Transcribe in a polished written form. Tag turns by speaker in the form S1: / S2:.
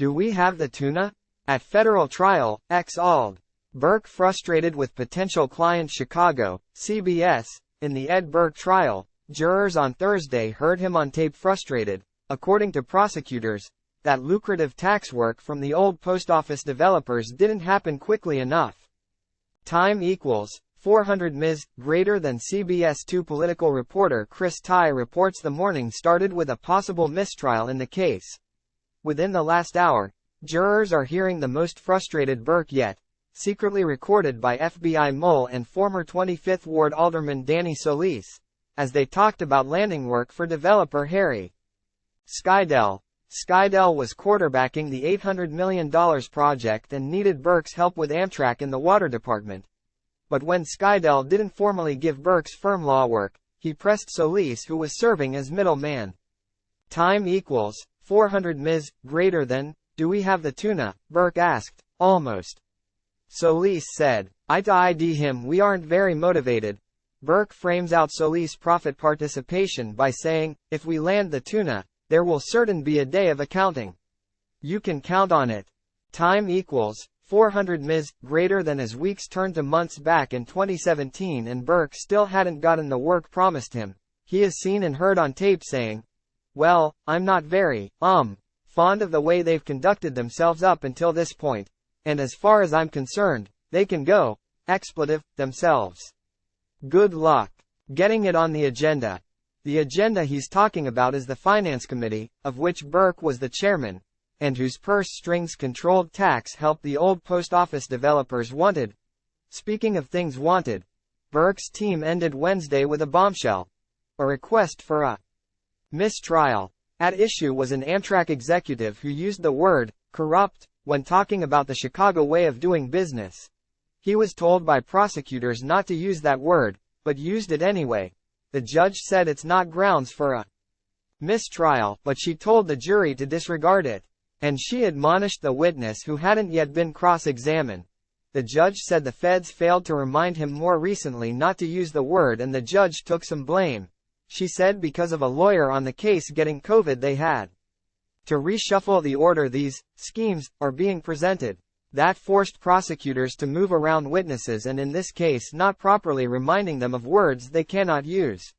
S1: Do we have the tuna? At federal trial, Ex-Ald. Burke frustrated with potential client Chicago, CBS. In the Ed Burke trial, jurors on Thursday heard him on tape frustrated, according to prosecutors, that lucrative tax work from the old post office developers didn't happen quickly enough. Time equals 400 Ms. greater than CBS 2 political reporter Chris Tye reports the morning started with a possible mistrial in the case. Within the last hour, jurors are hearing the most frustrated Burke yet, secretly recorded by FBI mole and former 25th Ward Alderman Danny Solis, as they talked about landing work for developer Harry Skydell. Skydell was quarterbacking the $800 million project and needed Burke's help with Amtrak in the water department. But when Skydell didn't formally give Burke's firm law work, he pressed Solis, who was serving as middleman. Time equals 400 Ms. greater than, do we have the tuna? Burke asked. Almost. Solis said. ID him, we aren't very motivated. Burke frames out Solis' profit participation by saying, if we land the tuna, there will certain be a day of accounting. You can count on it. Time equals 400 Ms. greater than as weeks turned to months back in 2017 and Burke still hadn't gotten the work promised him. He is seen and heard on tape saying, well, I'm not very, fond of the way they've conducted themselves up until this point. And as far as I'm concerned, they can go, expletive, themselves. Good luck getting it on the agenda. The agenda he's talking about is the Finance Committee, of which Burke was the chairman, and whose purse strings controlled tax help the old post office developers wanted. Speaking of things wanted, Burke's team ended Wednesday with a bombshell. A request for a mistrial. At issue was an Amtrak executive who used the word corrupt when talking about the Chicago way of doing business. He was told by prosecutors not to use that word, but used it anyway. The judge said it's not grounds for a mistrial, but she told the jury to disregard it. And she admonished the witness who hadn't yet been cross-examined. The judge said the feds failed to remind him more recently not to use the word and the judge took some blame. She said because of a lawyer on the case getting COVID they had to reshuffle the order these schemes are being presented. That forced prosecutors to move around witnesses and in this case not properly reminding them of words they cannot use.